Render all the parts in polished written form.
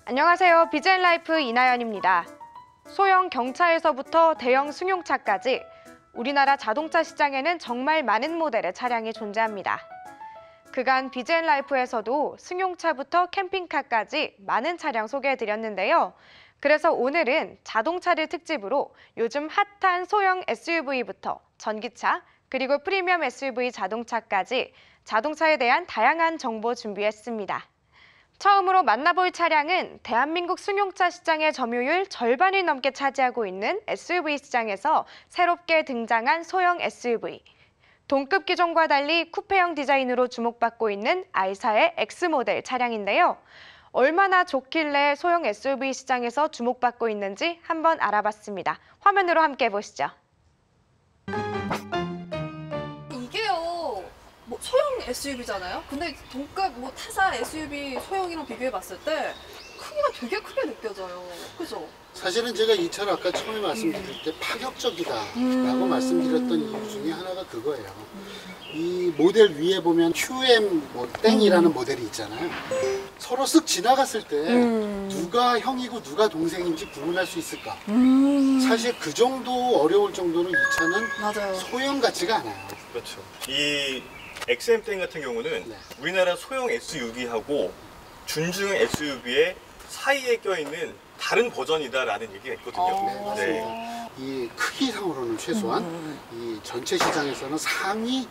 안녕하세요. 비젤라이프 이나연입니다. 소형 경차에서부터 대형 승용차까지 우리나라 자동차 시장에는 정말 많은 모델의 차량이 존재합니다. 그간 비젤라이프에서도 승용차부터 캠핑카까지 많은 차량 소개해드렸는데요. 그래서 오늘은 자동차를 특집으로 요즘 핫한 소형 SUV부터 전기차, 그리고 프리미엄 SUV 자동차까지 자동차에 대한 다양한 정보 준비했습니다. 처음으로 만나볼 차량은 대한민국 승용차 시장의 점유율 절반을 넘게 차지하고 있는 SUV 시장에서 새롭게 등장한 소형 SUV. 동급 기종과 달리 쿠페형 디자인으로 주목받고 있는 아이사의 X모델 차량인데요. 얼마나 좋길래 소형 SUV 시장에서 주목받고 있는지 한번 알아봤습니다. 화면으로 함께 보시죠. 이게요, 소형 SUV잖아요. 근데 동급 타사 SUV 소형이랑 비교해봤을 때 크기가 되게 크게 느껴져요. 그죠? 사실은 제가 이 차를 아까 처음에 말씀드릴 때 파격적이다라고 말씀드렸던 이유 중에 하나가 그거예요. 이 모델 위에 보면 QM 땡이라는 모델이 있잖아요. 서로 쓱 지나갔을 때 누가 형이고 누가 동생인지 구분할 수 있을까? 사실 그 정도 어려울 정도로 이 차는 맞아요. 소형 같지가 않아요. 그렇죠. 이 XM10 같은 경우는 네. 우리나라 소형 SUV하고 준중 SUV의 사이에 껴있는 다른 버전이다라는 얘기가 있거든요. 네, 맞습니다. 이 크기상으로는 최소한 이 전체 시장에서는 상위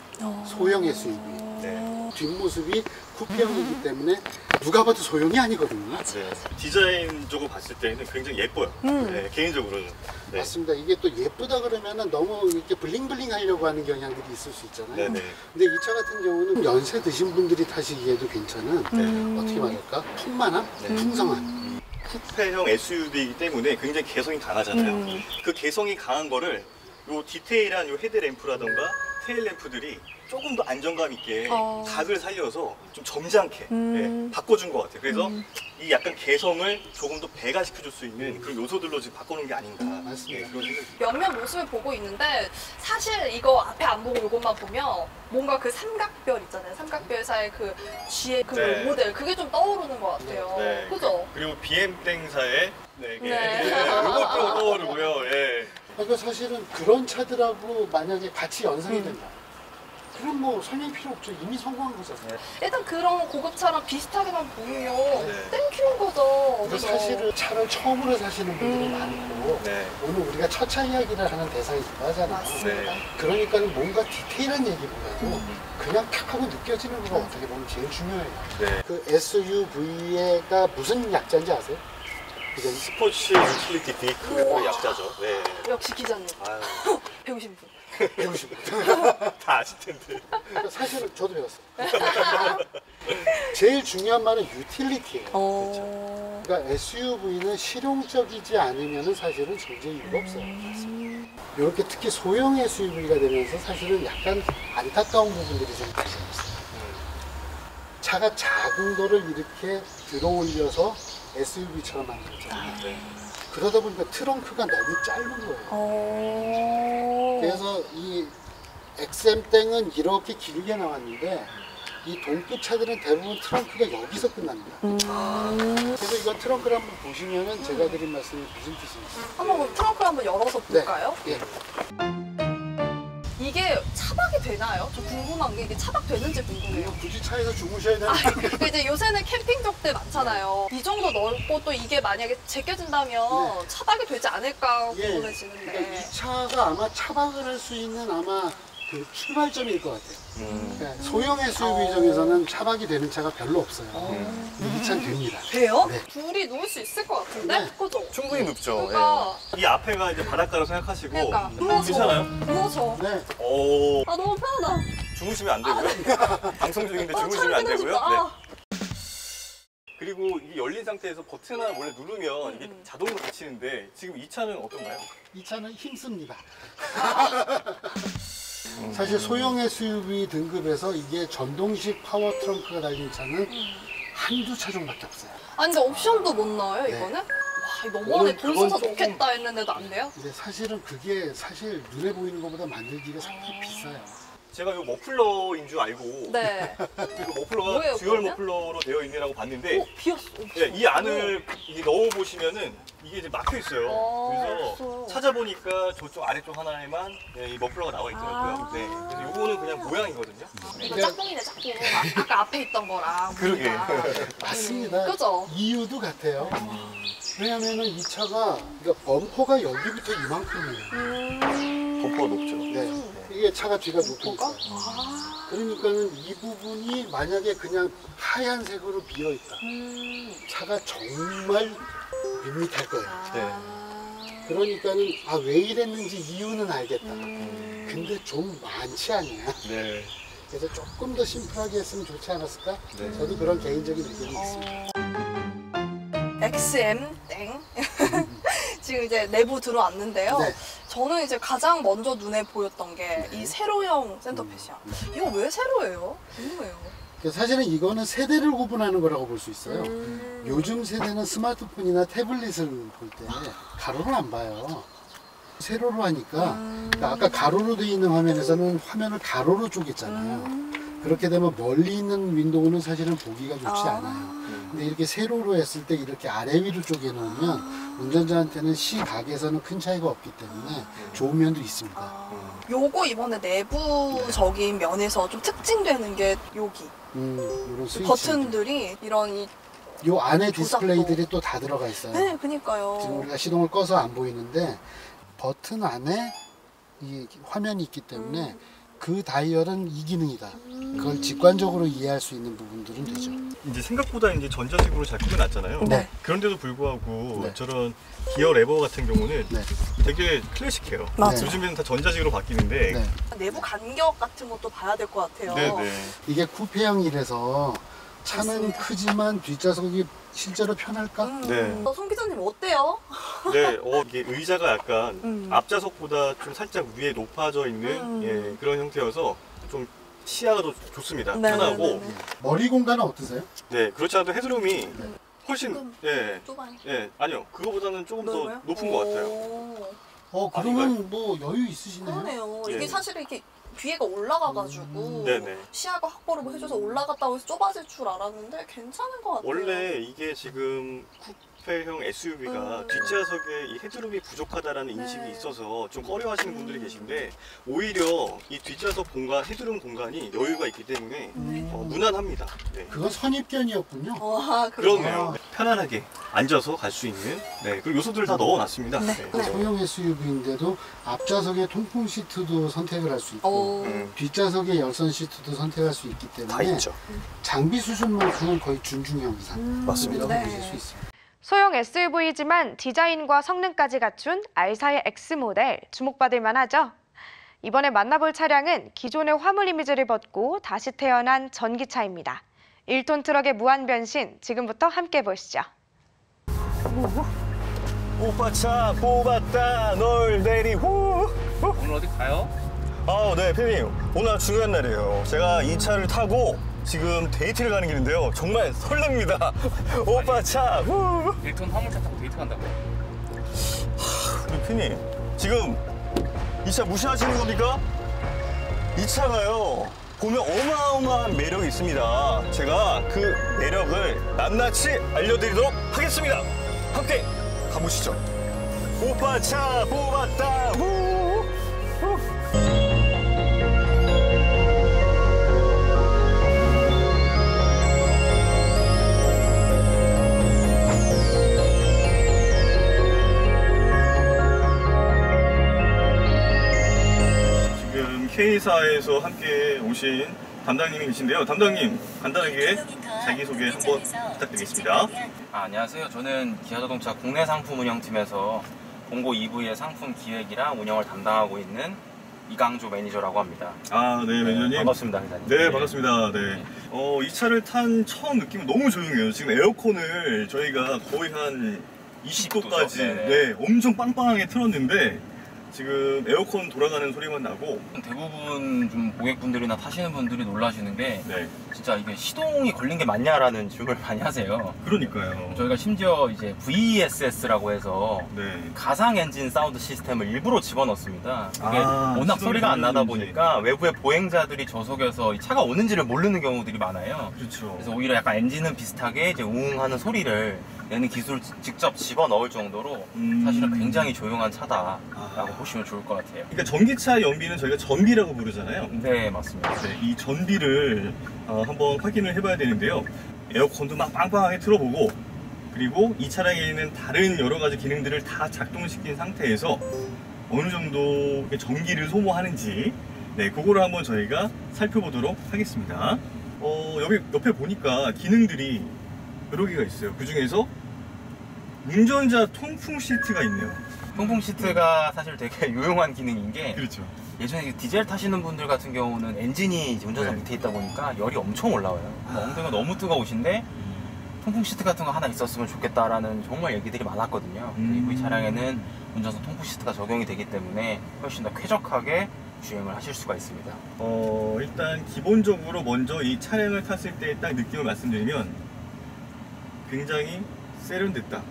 소형 SUV. 네. 뒷모습이 쿠페형이기 때문에 누가 봐도 소형이 아니거든요. 네. 디자인적으로 봤을 때는 굉장히 예뻐요. 네, 개인적으로는. 네. 맞습니다. 이게 또 예쁘다 그러면은 너무 이렇게 블링블링 하려고 하는 경향들이 있을 수 있잖아요. 네네. 근데 이 차 같은 경우는 연세 드신 분들이 타시기에도 괜찮은 어떻게 말할까? 풍만함? 네. 풍성한. 쿠페형 SUV이기 때문에 굉장히 개성이 강하잖아요. 그 개성이 강한 거를 요 디테일한 요 헤드램프라던가 테일램프들이 조금 더 안정감 있게 각을 살려서 좀 점잖게 바꿔준 것 같아요. 그래서 이 약간 개성을 조금 더 배가시켜줄 수 있는 그런 요소들로 지금 바꿔놓은 게 아닌가. 맞습니다. 그런 생각이 몇몇 모습을 보고 있는데 사실 이거 앞에 안 보고 이것만 보면 뭔가 그 삼각별 있잖아요. 삼각별 사이 그 G의 그 네. 모델 그게 좀 떠오르는 것 같아요. 네. 그죠? 그리고 BM땡사의 네. 네. 이것도 떠오르고요. 예. 그러니까 사실은 그런 차들하고 만약에 같이 연상이 된다. 그럼 뭐 설명 필요 없죠. 이미 성공한 거잖아요. 일단 그런 고급차랑 비슷하게만 보이면 네. 땡큐인 거죠. 근데 그죠? 사실은 차를 처음으로 사시는 분들이 많고 네. 오늘 우리가 첫 차 이야기를 하는 대상이기도 하잖아요. 맞습니다. 네. 그러니까 뭔가 디테일한 얘기보다도 그냥 탁 하고 느껴지는 거가 어떻게 보면 제일 중요해요. 네. 그 SUV가 무슨 약자인지 아세요? 그죠? 스포츠 유틸리티 비클의 약자죠. 네. 역시 기자님. 아유, 배우신 분. 배우시고. 다 아실 텐데. 그러니까 사실은 저도 배웠어요. 제일 중요한 말은 유틸리티예요. 그러니까 SUV는 실용적이지 않으면 사실은 존재 이유가 없어요. 이렇게 특히 소형 SUV가 되면서 사실은 약간 안타까운 부분들이 좀 발생했어요. 차가 작은 거를 이렇게 들어올려서 SUV처럼 만들었잖아요. 네. 그러다 보니까 트렁크가 너무 짧은 거예요. 그래서 이 XM10은 이렇게 길게 나왔는데 이 동급 차들은 대부분 트렁크가 여기서 끝납니다. 그래서 이거 트렁크를 한번 보시면은 제가 드린 말씀이 무슨 뜻인지. 한번 트렁크를 한번 열어서 볼까요? 네. 예. 이게 차박이 되나요? 저 궁금한 게 이게 차박되는지 궁금해요. 이거 굳이 차에서 주무셔야 되는 그러니까 이제 요새는 캠핑족들 많잖아요. 이 정도 넓고 또 이게 만약에 제껴진다면 차박이 되지 않을까 궁금해지는데. 그러니까 이 차가 아마 차박을 할 수 있는 아마 그 출발점일 것 같아요. 그러니까 소형 SUV 중에서는 차박이 되는 차가 별로 없어요. 이 차는 됩니다. 돼요? 네. 둘이 누울 수 있을 것 같은데? 네. 그죠? 충분히 눕죠. 그러니까. 예. 이 앞에가 이제 바닷가로 생각하시고 그러니까 누워서. 괜찮아요? 누워서. 네. 오, 아 너무 편하다. 주무시면 안 되고요. 방송 중인데 주무시면 안 되고요. 네. 그리고 이 열린 상태에서 버튼 하나 원래 누르면 이게 자동으로 닫히는데 지금 이 차는 어떤가요? 이 차는 힘씁니다. 사실 소형 SUV 등급에서 이게 전동식 파워 트렁크가 달린 차는 한두 차 정도밖에 없어요. 아니 근데 옵션도 못 넣어요 네. 이거는? 와 이거 너무하네. 돈 그건 써서 조금- 넣겠다 했는데도 안 돼요? 근데 사실은 그게 사실 눈에 보이는 것보다 만들기가 상당히 비싸요. 제가 이 머플러인 줄 알고 네. 그 머플러가 뭐예요, 듀얼 그러면? 머플러로 되어 있네라고 봤는데 비었어. 네, 이 안을 이게 넣어 보시면은 이게 이제 막혀 있어요. 그래서 없어요. 찾아보니까 저쪽 아래쪽 하나에만 네, 이 머플러가 나와 있더라고요. 네, 그래서 이거는 그냥 모양이거든요. 이거 짝꿍이네, 짝꿍. 아까 앞에 있던 거랑. 그러게. 보니까. 맞습니다. 그죠? 이유도 같아요. 왜냐면은 이 차가 그러니까 범퍼가 여기부터 이만큼이에요. 범퍼가 높죠. 네. 이게 차가 뒤가 높으니까. 아. 그러니까는 이 부분이 만약에 그냥 하얀색으로 비어 있다. 차가 정말 밋밋할 거예요. 네. 그러니까는 아 왜 이랬는지 이유는 알겠다. 근데 좀 많지 않냐. 네. 그래서 조금 더 심플하게 했으면 좋지 않았을까? 네. 저도 그런 개인적인 의견이 있습니다. XM 땡. 지금 이제 내부 들어왔는데요. 네. 저는 이제 가장 먼저 눈에 보였던 게 이 세로형 센터펫이야. 이거 왜 세로예요? 궁금해요. 사실은 이거는 세대를 구분하는 거라고 볼 수 있어요. 요즘 세대는 스마트폰이나 태블릿을 볼 때 가로를 안 봐요. 세로로 하니까 그러니까 아까 가로로 되어 있는 화면에서는 화면을 가로로 쪼갰잖아요. 그렇게 되면 멀리 있는 윈도우는 사실은 보기가 좋지 않아요. 근데 이렇게 세로로 했을 때 이렇게 아래 위로 쪼개 놓으면 운전자한테는 시각에서는 큰 차이가 없기 때문에 좋은 면도 있습니다. 요거 이번에 내부적인 면에서 좀 특징되는 게 여기 이런 스위치. 버튼들이 이런 이 요 안에 조작도. 디스플레이들이 또 다 들어가 있어요. 네, 그니까요. 지금 우리가 시동을 꺼서 안 보이는데 버튼 안에 이 화면이 있기 때문에 그 다이얼은 이 기능이다. 그걸 직관적으로 이해할 수 있는 부분들은 되죠. 이제 생각보다 이제 전자식으로 잘 꾸며놨잖아요. 네. 그런데도 불구하고 네. 저런 기어 레버 같은 경우는 네. 되게 클래식해요. 맞아. 요즘에는 다 전자식으로 바뀌는데. 네. 내부 간격 같은 것도 봐야 될 것 같아요. 네네. 이게 쿠페형이라서 차는 맞습니다. 크지만 뒷좌석이 실제로 편할까? 네. 송 기자님 어때요? 네, 이게 의자가 약간 앞좌석보다 좀 살짝 위에 높아져 있는 예, 그런 형태여서 좀 시야가 더 좋습니다. 네, 편하고. 네, 네. 머리 공간은 어떠세요? 네, 그렇지 않아도 헤드룸이 훨씬, 조금 예, 좁아요. 예, 아니요, 그거보다는 조금 더 넓어요? 높은 것 같아요. 그러면 뭐 여유 있으시네요. 그러네요. 예. 이게 사실 이렇게 뒤에가 올라가가지고 네네. 시야가 확보를 뭐 해줘서 올라갔다고 해서 좁아질 줄 알았는데 괜찮은 것 같아요. 원래 이게 지금 쿠페형 SUV가 뒷좌석에 이 헤드룸이 부족하다라는 인식이 네. 있어서 좀 꺼려하시는 분들이 계신데 오히려 이 뒷좌석 공간, 헤드룸 공간이 여유가 있기 때문에 무난합니다. 네. 그건 선입견이었군요. 와, 그렇네요. 편안하게 앉아서 갈 수 있는 네, 그리고 요소들을 다 넣어놨습니다. 네. 네. 소형 SUV인데도 앞좌석에 통풍 시트도 선택을 할 수 있고 뒷좌석에 열선 시트도 선택할 수 있기 때문에 다 있죠. 장비 수준만큼은 거의 준중형 이상 맞습니다. 이라고 네. 보실 수 있습니다. 소형 SUV지만 디자인과 성능까지 갖춘 R4의 X 모델 주목받을 만하죠. 이번에 만나볼 차량은 기존의 화물 이미지를 벗고 다시 태어난 전기차입니다. 1톤 트럭의 무한 변신, 지금부터 함께 보시죠. 오빠 차 뽑았다 널 데리고. 오늘 어디 가요? 네, 피디님. 오늘 중요한 날이에요. 제가 이 차를 타고 지금 데이트를 가는 길인데요. 정말 설렙니다. 오빠 차. 1톤 화물차 타고 데이트 간다고요? 우리 피디님, 지금 이 차 무시하시는 겁니까? 이 차가요. 보면 어마어마한 매력이 있습니다. 제가 그 매력을 낱낱이 알려드리도록 하겠습니다. 함께 가보시죠. 오빠 차 뽑았다. 지금 K사에서 함께 오신 담당님이 계신데요. 담당님, 간단하게 자기소개 한번 부탁드리겠습니다. 안녕하세요. 저는 기아자동차 국내 상품 운영팀에서 공고 EV의 상품 기획이랑 운영을 담당하고 있는 이강조 매니저라고 합니다. 네, 매니저님. 반갑습니다, 기자님. 네, 반갑습니다. 네. 이 차를 탄 처음 느낌은 너무 조용해요. 지금 에어컨을 저희가 거의 한 20도까지 네네. 네, 엄청 빵빵하게 틀었는데 지금 에어컨 돌아가는 소리만 나고 대부분 좀 고객분들이나 타시는 분들이 놀라시는 게 네. 진짜 이게 시동이 걸린 게 맞냐라는 질문을 많이 하세요. 그러니까요. 저희가 심지어 이제 VESS라고 해서 네. 가상 엔진 사운드 시스템을 일부러 집어넣습니다. 그게 아, 워낙 시동이 소리가 안 나다 걸리는지. 보니까 외부의 보행자들이 저속에서 이 차가 오는지를 모르는 경우들이 많아요. 그렇죠. 그래서 오히려 약간 엔진은 비슷하게 이제 우웅하는 소리를 내는 기술을 직접 집어넣을 정도로 사실은 굉장히 조용한 차다라고 보시면 좋을 것 같아요. 그러니까 전기차 연비는 저희가 전비라고 부르잖아요. 네, 맞습니다. 네, 이 전비를 한번 확인을 해봐야 되는데요. 에어컨도 막 빵빵하게 틀어보고 그리고 이 차량에 있는 다른 여러 가지 기능들을 다 작동시킨 상태에서 어느 정도 전기를 소모하는지 네, 그거를 한번 저희가 살펴보도록 하겠습니다. 여기 옆에 보니까 기능들이 여러 개가 있어요. 그 중에서 운전자 통풍 시트가 있네요. 통풍 시트가 사실 되게 유용한 기능인 게 그렇죠. 예전에 디젤 타시는 분들 같은 경우는 엔진이 이제 운전석 네. 밑에 있다 보니까 열이 엄청 올라와요. 엉덩이가 너무 뜨거우신데 통풍 시트 같은 거 하나 있었으면 좋겠다라는 정말 얘기들이 많았거든요. 그리고 이 차량에는 운전석 통풍 시트가 적용이 되기 때문에 훨씬 더 쾌적하게 주행을 하실 수가 있습니다. 일단 기본적으로 먼저 이 차량을 탔을 때 딱 느낌을 말씀드리면 굉장히 세련됐다.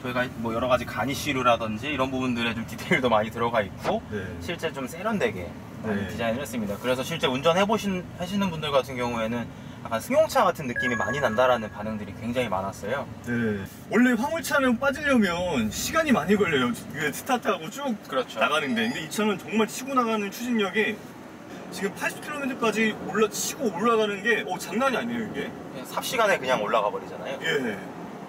저희가 뭐 여러 가지 가니쉬루라든지 이런 부분들에 좀 디테일도 많이 들어가 있고 네. 실제 좀 세련되게 많이 네. 디자인을 했습니다. 그래서 실제 하시는 분들 같은 경우에는 약간 승용차 같은 느낌이 많이 난다라는 반응들이 굉장히 많았어요. 네. 원래 화물차는 빠지려면 시간이 많이 걸려요. 이게 스타트하고 쭉 그렇죠. 나가는데 근데 이 차는 정말 치고 나가는 추진력이 지금 80km까지 치고 올라가는 게 장난이 아니에요 이게. 삽시간에 그냥 올라가 버리잖아요. 예.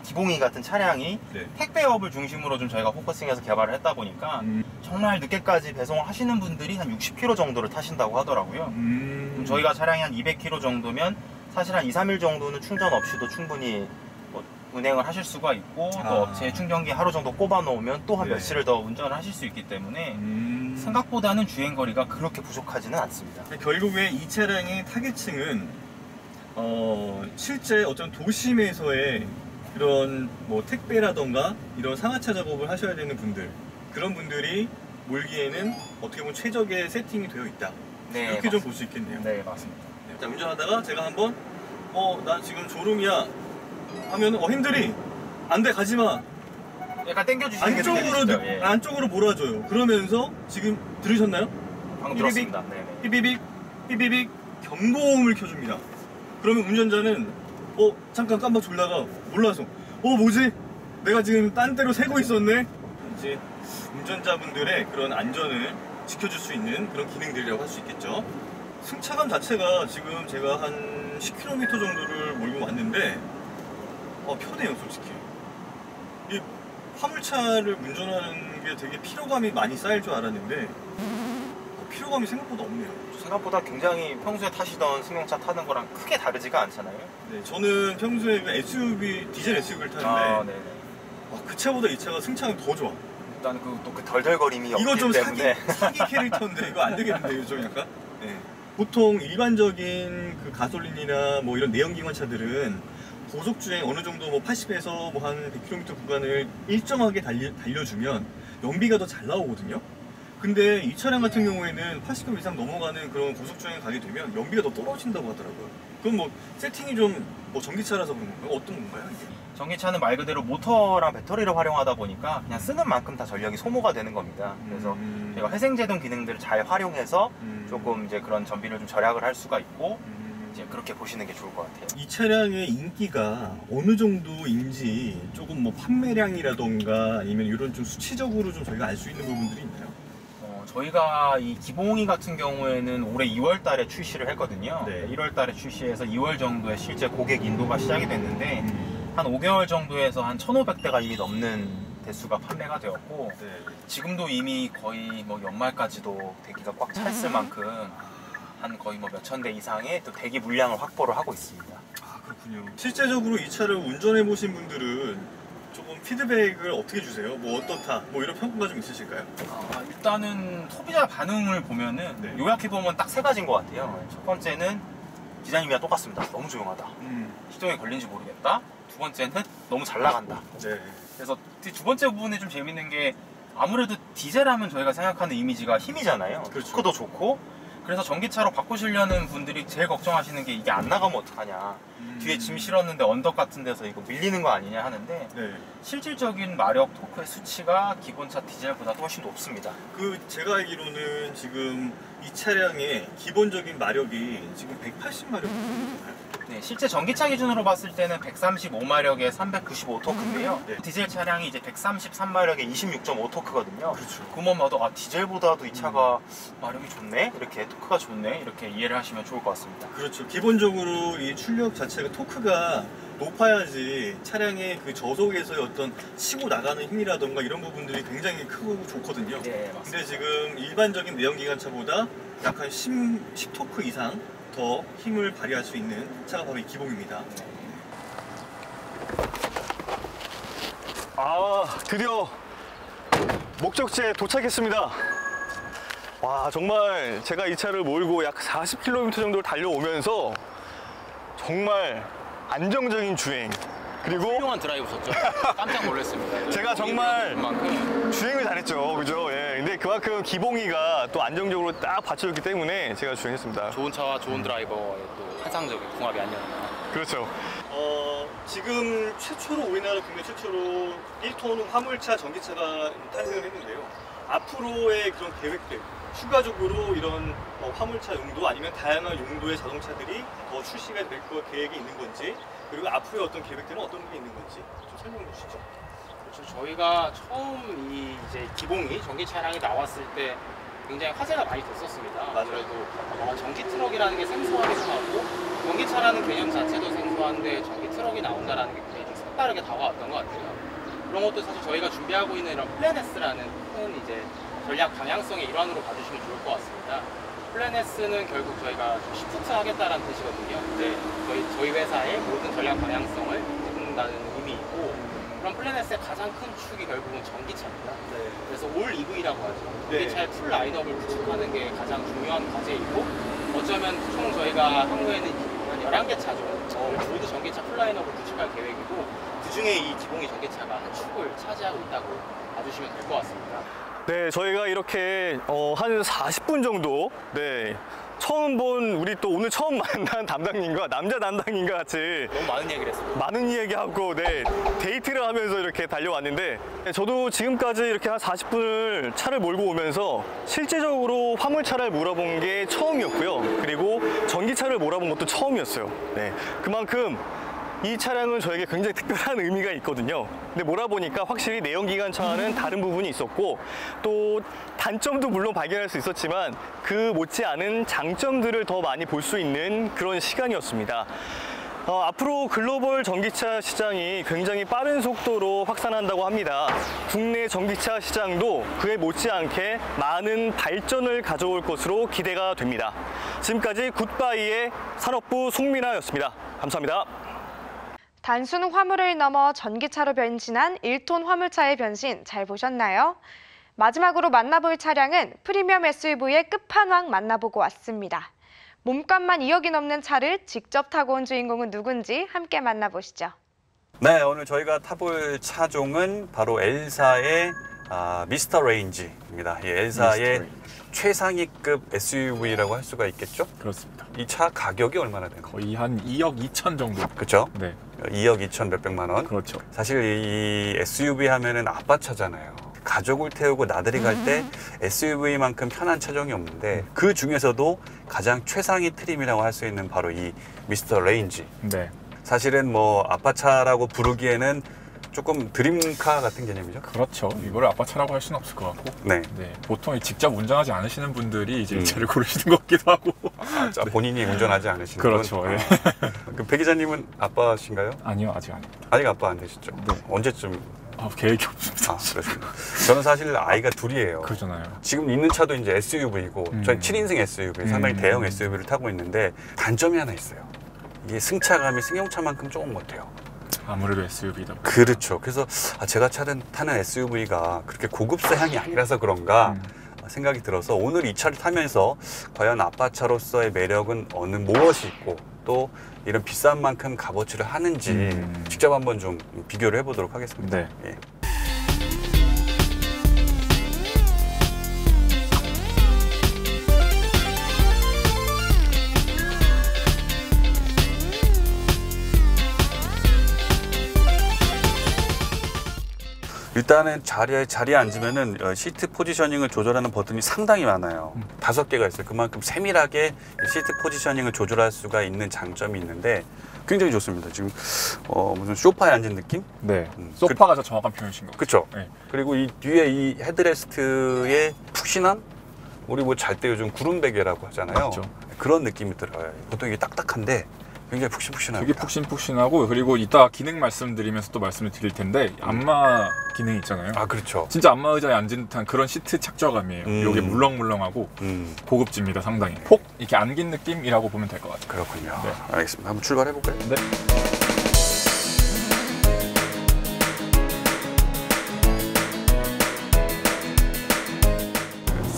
기봉이 같은 차량이 네. 택배업을 중심으로 좀 저희가 포커싱해서 개발을 했다 보니까 정말 늦게까지 배송을 하시는 분들이 한 60km 정도를 타신다고 하더라고요. 그럼 저희가 차량이 한 200km 정도면 사실 한 2, 3일 정도는 충전 없이도 충분히 뭐 운행을 하실 수가 있고 또 업체에 충전기 하루 정도 꼽아 놓으면 또 한 네. 며칠을 더 운전을 하실 수 있기 때문에 생각보다는 주행거리가 그렇게 부족하지는 않습니다. 결국에 이 차량의 타겟층은 실제 어떤 도심에서의 그런 뭐 택배라던가 이런 상하차 작업을 하셔야 되는 분들 그런 분들이 몰기에는 어떻게 보면 최적의 세팅이 되어 있다. 네, 이렇게 좀 볼 수 있겠네요. 네, 맞습니다. 자, 운전하다가 제가 한번 나 지금 졸음이야 하면 핸들이 안 돼 가지마 약간 당겨주시는 게 느껴지시죠? 예. 안쪽으로 몰아줘요. 그러면서 지금 들으셨나요? 방금 들었습니다. 네, 네. 삐비빅 삐비빅 경고음을 켜줍니다. 그러면 운전자는 잠깐 깜빡 졸다가 몰라서 뭐지? 내가 지금 딴 데로 새고 있었네? 이제 운전자분들의 그런 안전을 지켜줄 수 있는 그런 기능들이라고 할 수 있겠죠. 승차감 자체가 지금 제가 한 10km 정도를 몰고 왔는데 편해요 솔직히. 이 화물차를 운전하는 게 되게 피로감이 많이 쌓일 줄 알았는데 피로감이 생각보다 없네요. 생각보다 굉장히 평소에 타시던 승용차 타는 거랑 크게 다르지가 않잖아요. 네, 저는 평소에 디젤 SUV를 타는데 네네. 그 차보다 이 차가 승차감이 더 좋아. 일단 그 덜덜거림이 이거 없기 좀 때문에 사기 캐릭터인데 이거 안 되겠는데 좀 약간. 네. 보통 일반적인 그 가솔린이나 뭐 이런 내연기관 차들은 고속 주행 어느 정도 뭐 80에서 뭐 한 100km 구간을 일정하게 달려주면 연비가 더 잘 나오거든요. 근데 이 차량 같은 경우에는 80km 이상 넘어가는 그런 고속 주행을 가게 되면 연비가 더 떨어진다고 하더라고요. 그럼 뭐 세팅이 좀 뭐 전기차라서 그런 건가요? 어떤 건가요 이게? 전기차는 말 그대로 모터랑 배터리를 활용하다 보니까 그냥 쓰는 만큼 다 전력이 소모가 되는 겁니다. 그래서 저희가 회생제동 기능들을 잘 활용해서 조금 이제 그런 전비를 좀 절약을 할 수가 있고 이제 그렇게 보시는 게 좋을 것 같아요. 이 차량의 인기가 어느 정도인지 조금 뭐 판매량이라던가 아니면 이런 좀 수치적으로 좀 저희가 알 수 있는 부분들이 있나요? 저희가 이 기봉이 같은 경우에는 올해 2월 달에 출시를 했거든요. 네. 1월 달에 출시해서 2월 정도에 실제 고객 인도가 시작이 됐는데 한 5개월 정도에서 한 1,500대가 이미 넘는 대수가 판매가 되었고 네. 지금도 이미 거의 뭐 연말까지도 대기가 꽉 찼을 만큼 한 거의 뭐 몇천 대 이상의 또 대기 물량을 확보를 하고 있습니다. 아 그렇군요. 실제적으로 이 차를 운전해 보신 분들은 조금 피드백을 어떻게 주세요? 뭐 어떻다? 뭐 이런 평가가 좀 있으실까요? 일단은 소비자 반응을 보면은 네. 요약해보면 딱 세 가지인 것 같아요. 첫 번째는 기자님이랑 똑같습니다. 너무 조용하다. 시동에 걸린지 모르겠다. 두 번째는 너무 잘 나간다. 네. 그래서 두 번째 부분에 좀 재밌는 게 아무래도 디젤하면 저희가 생각하는 이미지가 힘이잖아요. 그렇죠. 토크도 좋고. 그래서 전기차로 바꾸시려는 분들이 제일 걱정하시는 게 이게 안 나가면 어떡하냐. 뒤에 짐 실었는데 언덕 같은 데서 이거 밀리는 거 아니냐 하는데 네. 실질적인 마력 토크의 수치가 기본차 디젤보다 훨씬 높습니다. 제가 알기로는 지금 이 차량의 기본적인 마력이 지금 180마력. 네, 실제 전기차 기준으로 봤을 때는 135마력에 395토크인데요. 네. 디젤 차량이 이제 133마력에 26.5토크거든요. 그렇죠. 그만 봐도 디젤보다도 이 차가 마력이 좋네? 이렇게 토크가 좋네? 이렇게 이해를 하시면 좋을 것 같습니다. 그렇죠. 기본적으로 이 출력 자체가 토크가 높아야지 차량의 그 저속에서의 어떤 치고 나가는 힘이라던가 이런 부분들이 굉장히 크고 좋거든요. 네, 맞습니다. 근데 지금 일반적인 내연기관차보다 약 한 10토크 이상 더 힘을 발휘할 수 있는 차가 바로 이 기봉입니다. 드디어 목적지에 도착했습니다. 와, 정말 제가 이 차를 몰고 약 40km 정도를 달려오면서 정말 안정적인 주행, 그리고 훌륭한 드라이브셨죠? 깜짝 놀랐습니다. 제가 정말 만큼 주행을 잘했죠. 그죠? 예. 근데 그만큼 기봉이가 또 안정적으로 딱 받쳐줬기 때문에 제가 주행했습니다. 좋은 차와 좋은 드라이버의 또 환상적인 궁합이 아니었나. 그렇죠. 지금 최초로 우리나라 국내 최초로 1톤 화물차 전기차가 탄생을 했는데요. 앞으로의 그런 계획들, 추가적으로 이런 화물차 용도 아니면 다양한 용도의 자동차들이 더 출시가 될 계획이 있는 건지, 그리고 앞으로의 어떤 계획들은 어떤 게 있는 건지 좀 설명해 주시죠. 그렇죠. 저희가 처음 이제 기봉이 전기 차량이 나왔을 때 굉장히 화제가 많이 됐었습니다. 맞아요. 그래도 전기 트럭이라는 게 생소하기도 하고 전기차라는 개념 자체도 생소한데 전기 트럭이 나온다라는 게 굉장히 좀 색다르게 다가왔던 것 같아요. 그런 것도 사실 저희가 준비하고 있는 이런 플래넷스라는 큰 이제 전략 방향성의 일환으로 봐주시면 좋을 것 같습니다. 플래넷스는 결국 저희가 좀 시프트 하겠다라는 뜻이거든요. 근데 저희 회사의 모든 전략 방향성을 이끈다는 의미이고, 그런 플래넷의 가장 큰 축이 결국은 전기차입니다. 그래서 올 EV라고 하죠. 전기차의 풀 라인업을 구축하는 게 가장 중요한 과제이고, 어쩌면 총 저희가 향후에는 한 11개 차죠. 모두 전기차 풀 라인업을 구축할 계획이고, 그 중에 이 기봉이 전기차가 한 축을 차지하고 있다고 봐주시면 될 것 같습니다. 네, 저희가 이렇게 한 40분 정도, 네, 처음 본 우리 또 오늘 처음 만난 담당님과 남자 담당님과 같이 너무 많은 얘기를 했습니다. 많은 이야기하고, 네, 데이트를 하면서 이렇게 달려왔는데, 네, 저도 지금까지 이렇게 한 40분을 차를 몰고 오면서 실제적으로 화물차를 몰아본 게 처음이었고요. 그리고 전기차를 몰아본 것도 처음이었어요. 네, 그만큼 이 차량은 저에게 굉장히 특별한 의미가 있거든요. 근데 몰아보니까 확실히 내연기관차와는 다른 부분이 있었고, 또 단점도 물론 발견할 수 있었지만 그 못지않은 장점들을 더 많이 볼 수 있는 그런 시간이었습니다. 앞으로 글로벌 전기차 시장이 굉장히 빠른 속도로 확산한다고 합니다. 국내 전기차 시장도 그에 못지않게 많은 발전을 가져올 것으로 기대가 됩니다. 지금까지 굿바이의 산업부 송민아였습니다. 감사합니다. 단순 화물을 넘어 전기차로 변신한 1톤 화물차의 변신 잘 보셨나요? 마지막으로 만나볼 차량은 프리미엄 SUV의 끝판왕 만나보고 왔습니다. 몸값만 2억이 넘는 차를 직접 타고 온 주인공은 누군지 함께 만나보시죠. 네, 오늘 저희가 타볼 차종은 바로 엘사의 미스터 레인지입니다. 이 엘사의 최상위급 SUV라고 할 수가 있겠죠? 그렇습니다. 이 차 가격이 얼마나 되나요? 거의 한 2억 2천 정도. 그렇죠? 네, 2억 2천 몇백만 원. 그렇죠. 사실 이 SUV 하면은 아빠 차잖아요. 가족을 태우고 나들이 갈 때 SUV만큼 편한 차종이 없는데 그 중에서도 가장 최상위 트림이라고 할 수 있는 바로 이 미스터 레인지. 네, 사실은 뭐 아빠 차라고 부르기에는 조금 드림카 같은 개념이죠. 그렇죠. 이거를 아빠 차라고 할 수는 없을 것 같고. 네. 네, 보통 직접 운전하지 않으시는 분들이 이제 이 차를 고르시는 것 같기도 하고. 자, 본인이 운전하지 않으시는 그렇죠. 분. 예. 그럼 배 기자님은 아빠신가요? 아니요, 아직 아닙니다. 아직 아빠 안 되셨죠? 네. 언제쯤? 계획이 없습니다. 그렇습니다. 저는 사실 아이가 둘이에요. 그러잖아요. 지금 있는 차도 이제 SUV고, 저는 7인승 SUV, 상당히 대형 SUV를 타고 있는데 단점이 하나 있어요. 이게 승차감이 승용차만큼 조금 못해요. 아무래도 SUV다. 그렇죠. 그래서 제가 타는 SUV가 그렇게 고급사 향이 아니라서 그런가 생각이 들어서 오늘 이 차를 타면서 과연 아빠차로서의 매력은 무엇이 있고 또 이런 비싼 만큼 값어치를 하는지 직접 한번 좀 비교를 해보도록 하겠습니다. 네. 예. 일단은 자리에 앉으면은 시트 포지셔닝을 조절하는 버튼이 상당히 많아요. 5개가 있어요. 그만큼 세밀하게 시트 포지셔닝을 조절할 수가 있는 장점이 있는데 굉장히 좋습니다. 지금 무슨 소파에 앉은 느낌? 네. 소파가 더 정확한 표현이신 것 같아요. 그렇죠. 네. 그리고 이 뒤에 이 헤드레스트의 푹신함? 우리 뭐 잘 때 요즘 구름베개라고 하잖아요. 맞죠. 그런 느낌이 들어요. 보통 이게 딱딱한데 굉장히 푹신푹신합니다. 되게 푹신푹신하고, 그리고 이따 기능 말씀드리면서 또 말씀을 드릴 텐데 안마 기능이 있잖아요. 아, 그렇죠. 진짜 안마 의자에 앉은 듯한 그런 시트 착좌감이에요. 이게 물렁물렁하고 고급집니다. 상당히 폭 이렇게 안긴 느낌이라고 보면 될 것 같아요. 그렇군요. 네. 알겠습니다. 한번 출발해 볼까요? 네.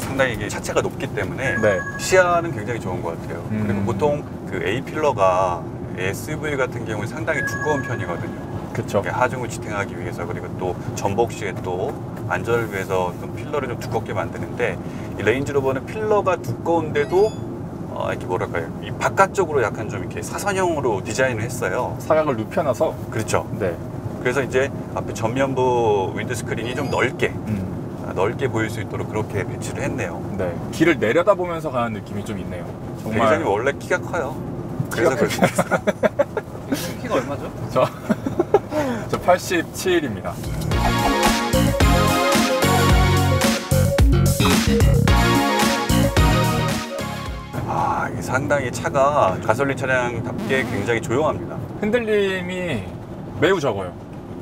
상당히 이게 차체가 높기 때문에 네. 시야는 굉장히 좋은 것 같아요. 그리고 보통 그 A필러가 SUV 같은 경우에 상당히 두꺼운 편이거든요. 그렇죠. 하중을 지탱하기 위해서, 그리고 또 전복 시에 또 안전을 위해서 좀 필러를 좀 두껍게 만드는데, 이 레인지로버는 필러가 두꺼운데도 이렇게 뭐랄까요, 이 바깥쪽으로 약간 좀 이렇게 사선형으로 디자인을 했어요. 사각을 눕혀놔서. 그렇죠. 네. 그래서 이제 앞에 전면부 윈드 스크린이 좀 넓게 보일 수 있도록 그렇게 배치를 했네요. 네. 길을 내려다보면서 가는 느낌이 좀 있네요. 정말. 대리장님 원래 키가 커요. 그래서 그렇게 키가 얼마죠? 저 87입니다. 이게 상당히 차가 가솔린 차량답게 굉장히 조용합니다. 흔들림이 매우 적어요.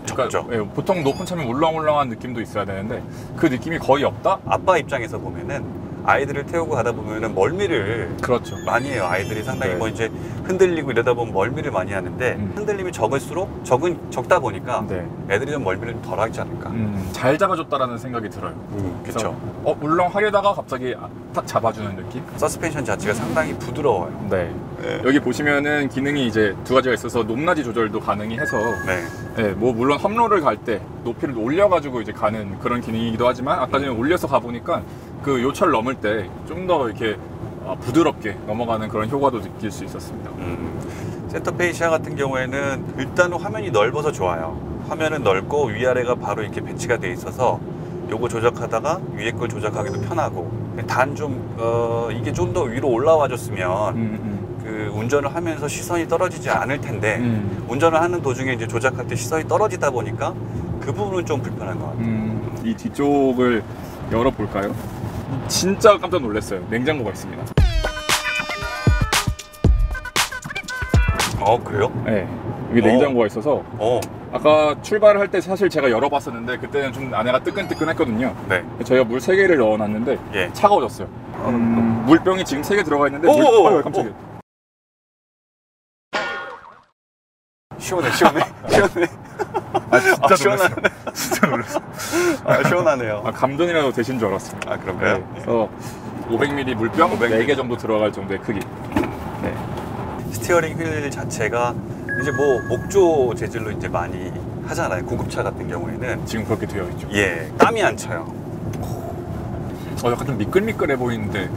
적죠. 예, 보통 높은 차면 울렁울렁한 느낌도 있어야 되는데 그 느낌이 거의 없다? 아빠 입장에서 보면은 아이들을 태우고 가다 보면은 멀미를 그렇죠. 많이 해요. 아이들이 상당히 네. 뭐 이제 흔들리고 이러다 보면 멀미를 많이 하는데 흔들림이 적을수록 적다 보니까 네. 애들이 좀 멀미를 좀 덜 하지 않을까. 잘 잡아줬다라는 생각이 들어요. 그렇죠. 울렁하려다가 갑자기 딱 잡아주는 느낌? 서스펜션 자체가 상당히 부드러워요. 네. 네. 여기 보시면은 기능이 이제 두 가지가 있어서 높낮이 조절도 가능히 해서 네. 네, 뭐 물론 험로를 갈 때 높이를 올려가지고 이제 가는 그런 기능이기도 하지만 아까 전에 올려서 가보니까 그 요철 넘을 때 좀 더 이렇게 부드럽게 넘어가는 그런 효과도 느낄 수 있었습니다. 센터페이시아 같은 경우에는 일단은 화면이 넓어서 좋아요. 화면은 넓고 위아래가 바로 이렇게 배치가 돼 있어서 요거 조작하다가 위에 걸 조작하기도 편하고, 단 좀 이게 좀 더 위로 올라와 줬으면 그 운전을 하면서 시선이 떨어지지 않을 텐데 운전을 하는 도중에 이제 조작할 때 시선이 떨어지다 보니까 그 부분은 좀 불편한 것 같아요. 이 뒤쪽을 열어볼까요? 진짜 깜짝 놀랐어요. 냉장고가 있습니다. 그래요? 네, 여기 냉장고가 있어서 아까 출발할 때 사실 제가 열어봤었는데 그때는 좀 안에가 뜨끈뜨끈했거든요. 네. 저희가 물 3개를 넣어놨는데 예. 차가워졌어요. 물병이 지금 3개 들어가 있는데 깜짝이야. 시원해. 시원해. 진짜 시원하네. 진짜 놀랐어. 시원하네요. 감전이라도 되신 줄 알았습니다. 그런가요? 네, 그래서 500ml 물병 4개 정도 들어갈 정도의 크기. 네. 스티어링 휠 자체가 이제 뭐 목조 재질로 이제 많이 하잖아요. 고급차 같은 경우에는 지금 그렇게 되어 있죠. 예, 땀이 안 차요. 약간 좀 미끌미끌해 보이는데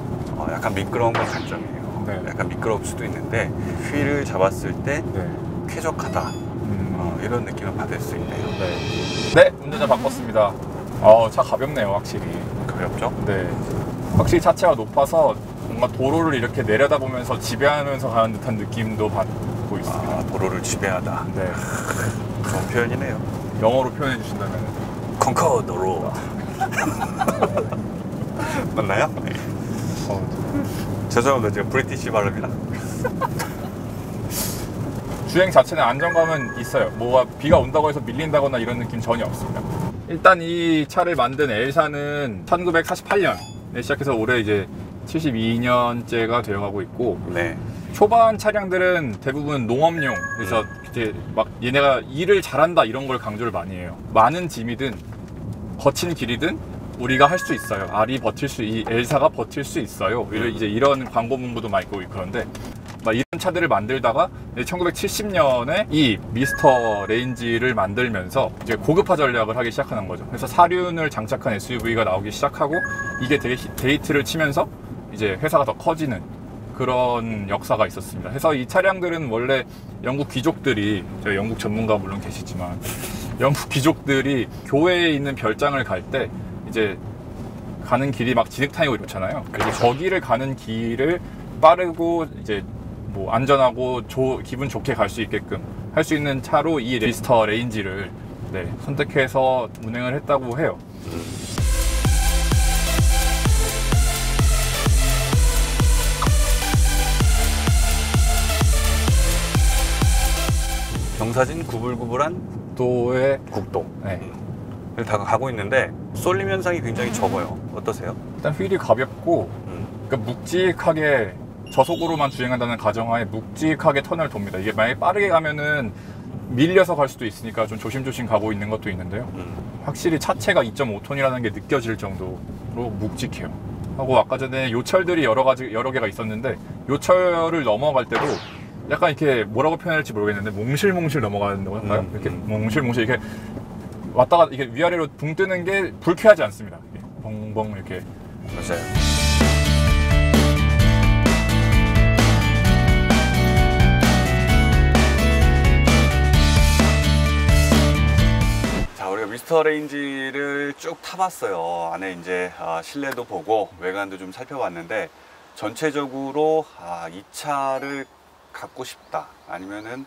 약간 미끄러운 건 단점이에요. 네. 약간 미끄러울 수도 있는데 휠을 잡았을 때 네. 쾌적하다. 이런 느낌을 받을 수 있네요. 네, 운전자 바꿨습니다. 차 가볍네요, 확실히. 가볍죠? 네. 확실히 차체가 높아서 뭔가 도로를 이렇게 내려다보면서 지배하면서 가는 듯한 느낌도 받고 있습니다. 도로를 지배하다. 네. 좋은 표현이네요. 영어로 표현해 주신다면 컨커 도로. 맞나요? 죄송합니다. 제가 브리티시 발음이라. 주행 자체는 안정감은 있어요. 뭐가 비가 온다고 해서 밀린다거나 이런 느낌 전혀 없습니다. 일단 이 차를 만든 엘사는 1948년에 시작해서 올해 이제 72년째가 되어가고 있고, 네. 초반 차량들은 대부분 농업용, 그래서 이제 막 얘네가 일을 잘한다 이런 걸 강조를 많이 해요. 많은 짐이든 거친 길이든 우리가 할 수 있어요. 이 엘사가 버틸 수 있어요. 이제 이런 광고 문구도 많이 있고 그런데 막 이런 차들을 만들다가 1970년에 이 미스터 레인지를 만들면서 이제 고급화 전략을 하기 시작하는 거죠. 그래서 사륜을 장착한 SUV가 나오기 시작하고 이게 되게 데이트를 치면서 이제 회사가 더 커지는 그런 역사가 있었습니다. 그래서 이 차량들은 원래 영국 귀족들이, 저희 영국 전문가 물론 계시지만 영국 귀족들이 교회에 있는 별장을 갈 때 이제 가는 길이 막 진흙탕이고 이렇잖아요. 그래서 저 길을 가는 길을 빠르고 이제 뭐 안전하고 기분 좋게 갈 수 있게끔 할 수 있는 차로 이 미스터 레인지를 선택해서 운행을 했다고 해요. 경사진 구불구불한 국도의 국도. 네. 다 가고 있는데 쏠림 현상이 굉장히 적어요. 어떠세요? 일단 휠이 가볍고 그러니까 묵직하게 저속으로만 주행한다는 가정하에 묵직하게 턴을 돕니다. 이게 만약에 빠르게 가면은 밀려서 갈 수도 있으니까 좀 조심조심 가고 있는 것도 있는데요. 확실히 차체가 2.5톤이라는 게 느껴질 정도로 묵직해요. 하고 아까 전에 요철들이 여러 개가 있었는데 요철을 넘어갈 때도 약간 이렇게 뭐라고 표현할지 모르겠는데 몽실몽실 넘어가는다고 할까요? 이렇게 몽실몽실 이렇게 왔다가 이게 위아래로 붕 뜨는 게 불쾌하지 않습니다. 이렇게 벙벙 이렇게. 맞아요. 자, 우리가 미스터 레인지를 쭉 타봤어요. 안에 이제 실내도 보고 외관도 좀 살펴봤는데 전체적으로 이 차를 갖고 싶다 아니면은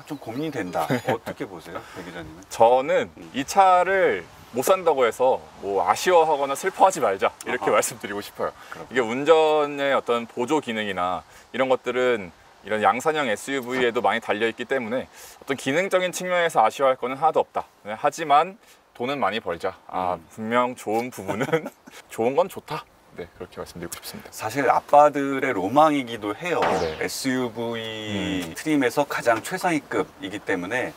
좀 고민이 된다. 어떻게 보세요, 배 기자님은? 저는 이 차를 못 산다고 해서 뭐 아쉬워하거나 슬퍼하지 말자 이렇게 말씀드리고 싶어요. 이게 운전의 어떤 보조 기능이나 이런 것들은 이런 양산형 SUV에도 많이 달려있기 때문에 어떤 기능적인 측면에서 아쉬워할 거는 하나도 없다. 하지만 돈은 많이 벌자. 분명 좋은 부분은 좋은 건 좋다. 네, 그렇게 말씀드리고 싶습니다. 사실 아빠들의 로망이기도 해요. 네. SUV 트림에서 가장 최상위급이기 때문에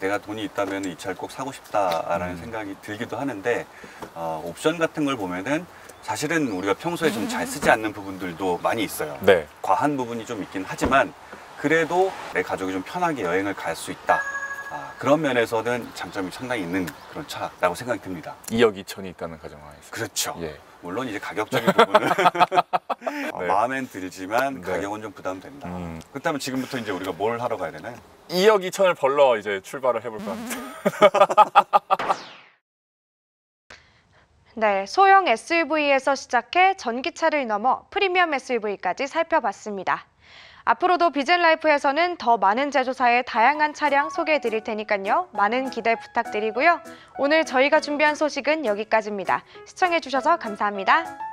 내가 돈이 있다면 이 차를 꼭 사고 싶다라는 생각이 들기도 하는데 옵션 같은 걸 보면은 사실은 우리가 평소에 좀 잘 쓰지 않는 부분들도 많이 있어요. 네. 과한 부분이 좀 있긴 하지만 그래도 내 가족이 좀 편하게 여행을 갈 수 있다. 그런 면에서는 장점이 상당히 있는 그런 차라고 생각이 듭니다. 2억 2천이 있다는 가정하에서. 그렇죠. 예. 물론 이제 가격적인 부분은 네. 마음엔 들지만 네. 가격은 좀 부담된다. 그렇다면 지금부터 이제 우리가 뭘 하러 가야 되나요? 2억 2천을 벌러 이제 출발을 해볼까 합니다. 네, 소형 SUV에서 시작해 전기차를 넘어 프리미엄 SUV까지 살펴봤습니다. 앞으로도 비젠라이프에서는 더 많은 제조사의 다양한 차량 소개해 드릴 테니까요. 많은 기대 부탁드리고요. 오늘 저희가 준비한 소식은 여기까지입니다. 시청해 주셔서 감사합니다.